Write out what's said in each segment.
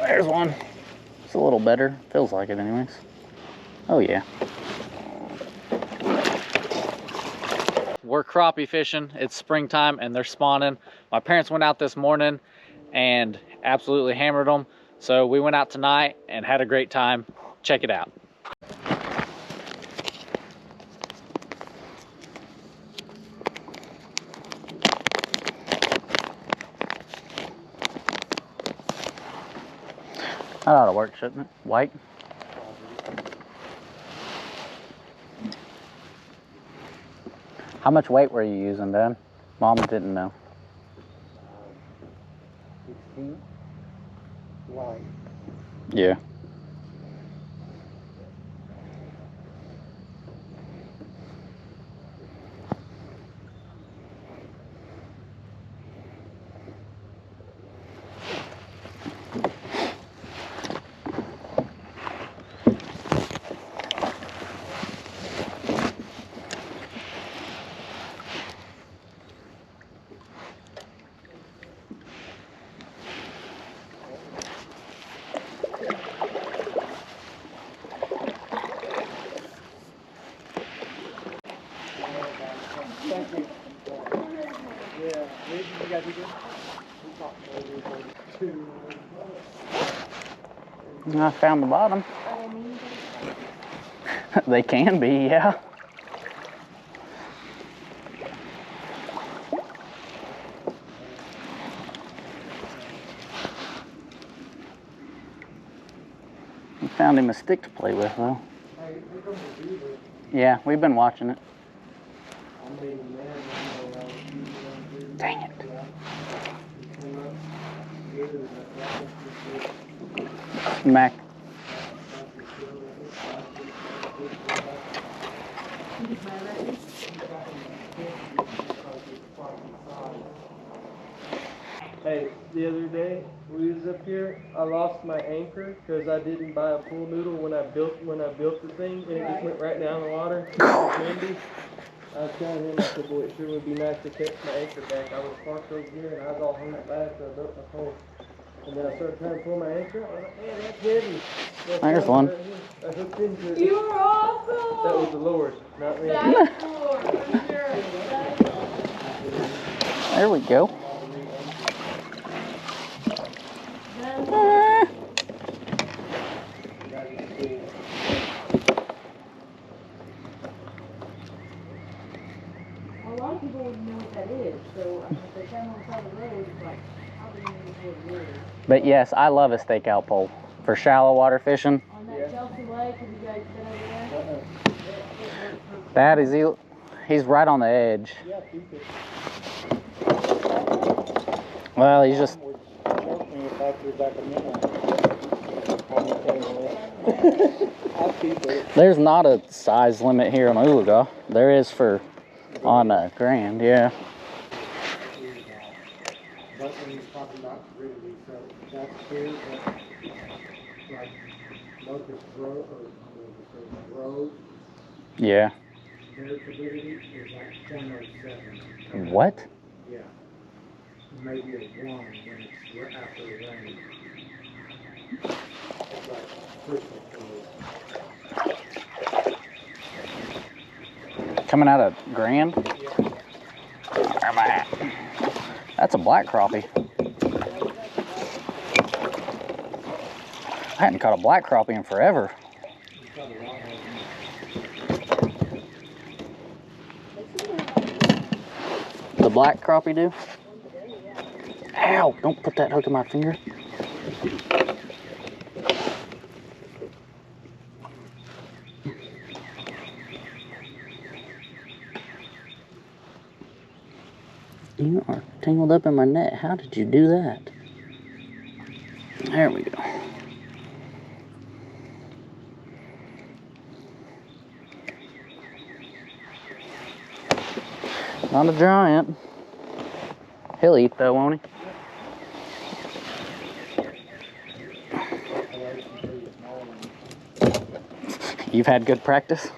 There's one. It's a little better. Feels like it anyways. Oh yeah. We're crappie fishing. It's springtime and they're spawning. My parents went out this morning and absolutely hammered them. So we went out tonight and had a great time. Check it out. That ought to work, shouldn't it? White. How much weight were you using, Dad? Mom didn't know. 16. White. Yeah. I found the bottom. They can be, yeah. We found him a stick to play with, though. Yeah, we've been watching it. Dang it. Mac. Hey, the other day we was up here, I lost my anchor because I didn't buy a pool noodle when I built the thing, and it just went right down the water. It was windy. I was telling him, I said, boy, it sure would be nice to catch my anchor back. I was parked over here and I was all hung up back, so I broke my pole. And then I started trying to pull my anchor. I was like, man, that's heavy. There's one. I hooked into it. You were awesome! That was the Lord, not me. That's the Lord, for sure. There we go. A lot of people wouldn't know what that is, so if they come on the side of the road, it's like, how do you know what it is? But yes, I love a stakeout pole for shallow water fishing. On that Chelsea Lake, have you guys been over there? That is, he's right on the edge. Well, he's just... There's not a size limit here on Oologah. There is for on Grand, yeah. Yeah. What? Yeah. Maybe a 1 when it's after the rain. It's like crystal clear. Coming out of Grand? Yeah. Where am I at? That's a black crappie. I hadn't caught a black crappie in forever. The black crappie do? Ow! Don't put that hook in my finger. You are tangled up in my net. How did you do that? There we go. Not a giant. He'll eat though, won't he? You've had good practice?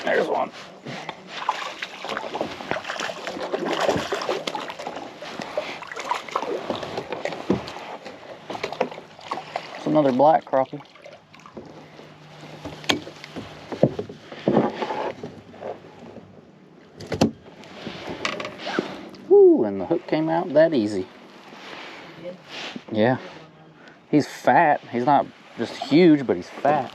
There's one. It's another black crappie. Woo, and the hook came out that easy. Yeah. He's fat. He's not just huge, but he's fat.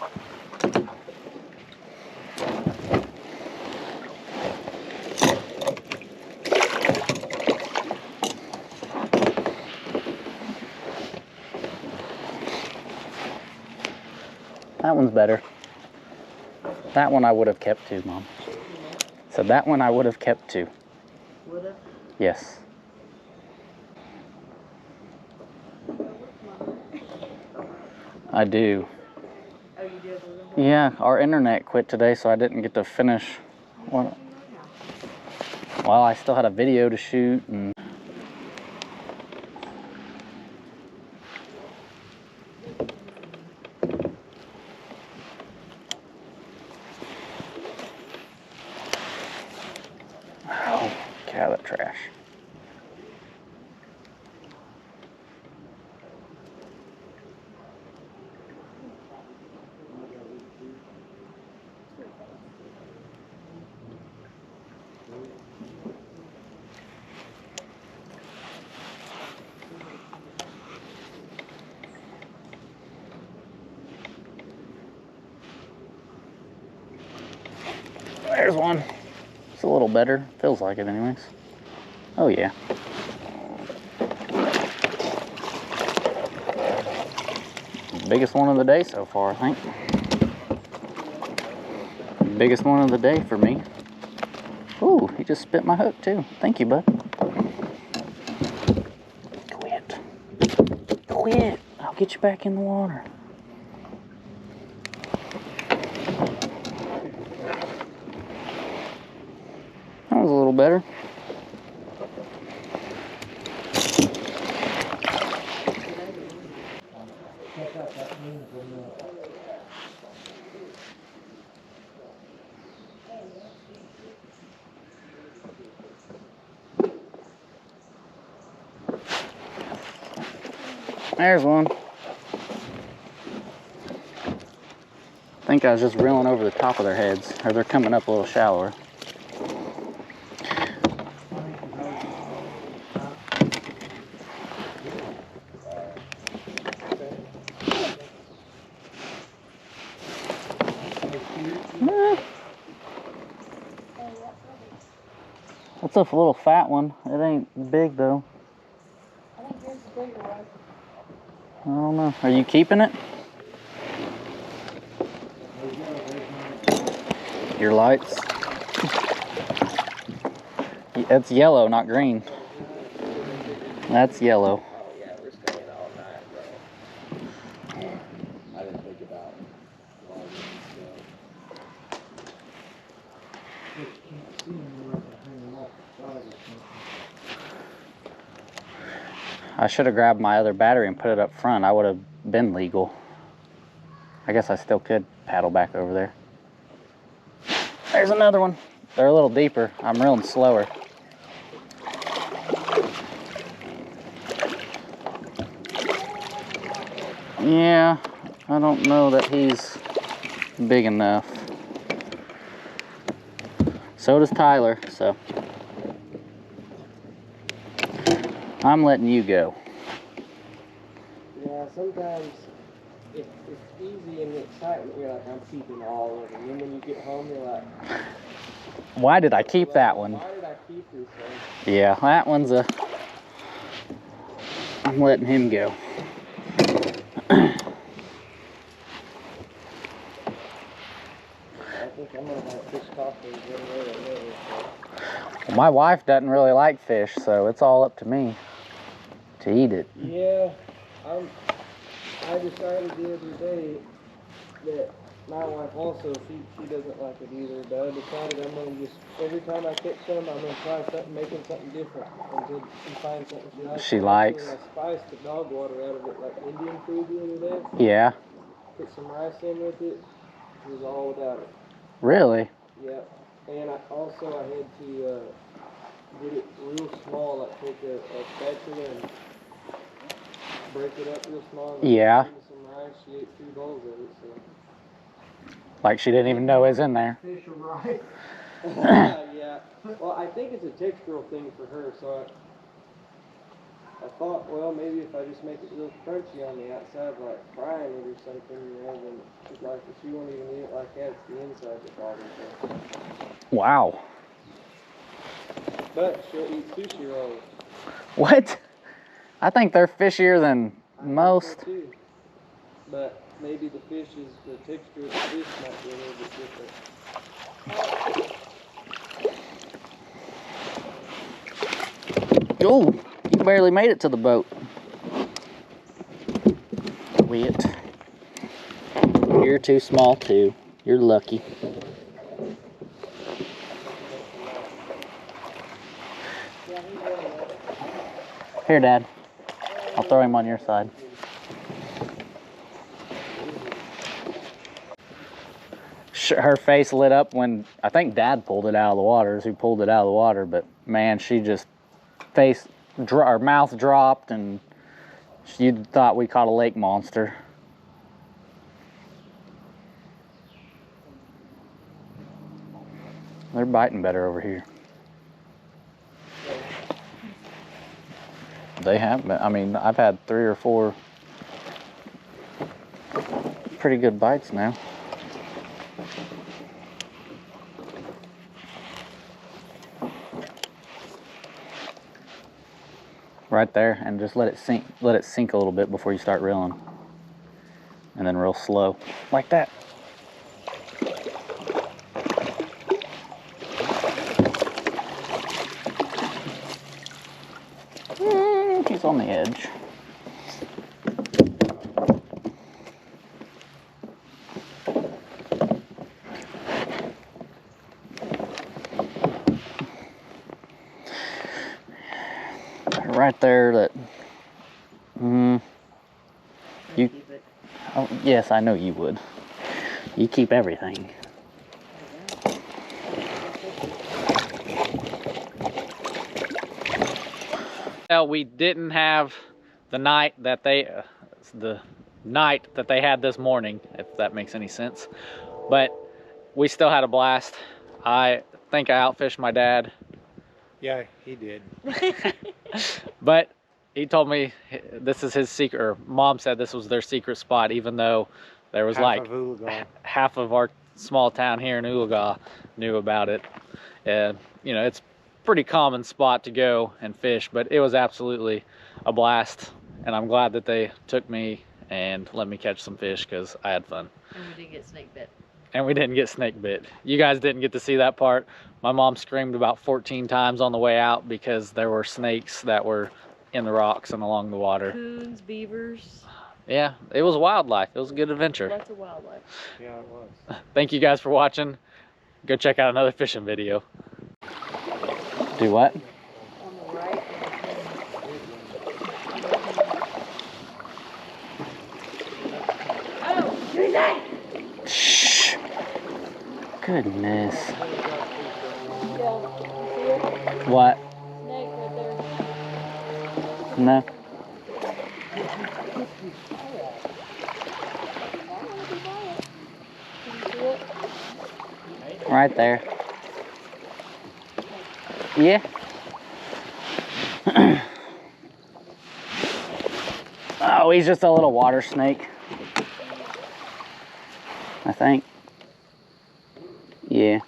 That one's better. That one I would have kept too, Mom. So that one I would have kept too. Would have? Yes. I do. Oh, you did? Yeah, our internet quit today, so I didn't get to finish. Well, I still had a video to shoot and. Oh, get out of the trash. There's one. It's a little better. Feels like it anyways. Oh yeah. Biggest one of the day so far, I think. Biggest one of the day for me. Ooh, he just spit my hook too. Thank you, bud. Quit. Quit. I'll get you back in the water. That was a little better. There's one. I think I was just reeling over the top of their heads, or they're coming up a little shallower. That's a little fat one. It ain't big though. I think yours is bigger, right? I don't know. Are you keeping it? Your lights? It's yellow, not green. That's yellow. Oh yeah, we're staying all night, bro. I didn't think about logging I should have grabbed my other battery and put it up front. I would have been legal. I guess I still could paddle back over there. There's another one. They're a little deeper. I'm reeling slower. Yeah, I don't know that he's big enough. So does Tyler, so I'm letting you go. Yeah, sometimes it's easy and it's excitement. You're like, I'm keeping all of them. And then when you get home, you're like, Why did I keep that one? why did I keep this one? Yeah, that one's a... I'm letting him go. I think I'm gonna have fish coffee later. Well, my wife doesn't really like fish, so it's all up to me to eat it. Yeah, I decided the other day that my wife also, she doesn't like it either, but I decided I'm gonna just, every time I catch some, I'm gonna try something, making something different until she finds something she likes. She likes. Actually, I spiced the dog water out of it like Indian food the other day. Yeah. Put some rice in with it. It was all without it. Really? Yeah. And I had to get it real small, like take a spatula and break it up real small. And Yeah. give it some rice. She ate 2 bowls of it, so. Like she didn't even know it was in there. Fish are right. Yeah. Well, I think it's a textural thing for her, so I thought, well, maybe if I just make it real crunchy on the outside, like frying it or something, then she'd like it. She won't even eat it like that. It's the inside that bothers her. Wow. But she'll eat sushi rolls. What? I think they're fishier than most. So too. But maybe the texture of the fish might be a little bit different. Oh, you barely made it to the boat. Quit. You're too small too. You're lucky. Here, Dad. I'll throw him on your side. Her face lit up when I think Dad pulled it out of the water. Is who pulled it out of the water? But man, she just her mouth dropped, and you thought we caught a lake monster. They're biting better over here. They have been. I mean, I've had 3 or 4 pretty good bites now. Right there, and just let it sink a little bit before you start reeling. And then real slow, like that. He's on the edge. Right there, that. You. Oh, yes, I know you would. You keep everything. Well, we didn't have the night that they had this morning, if that makes any sense. But we still had a blast. I think I outfished my dad. Yeah, he did. But he told me this is his secret, or Mom said this was their secret spot, even though there was half of our small town here in Oologah knew about it. You know, it's a pretty common spot to go and fish, but it was absolutely a blast, and I'm glad that they took me and let me catch some fish because I had fun. And we didn't get snake bit. And we didn't get snake bit. You guys didn't get to see that part. My mom screamed about 14 times on the way out because there were snakes that were in the rocks and along the water. Coons, beavers. Yeah, it was wildlife. It was a good adventure. Lots of wildlife. Yeah, it was. Thank you guys for watching. Go check out another fishing video. Do what? On the right. Oh, who's that? Shh. Goodness. Yeah, see it? What? Snake right there. No. Right there. Yeah. Oh, he's just a little water snake. I think. Yeah.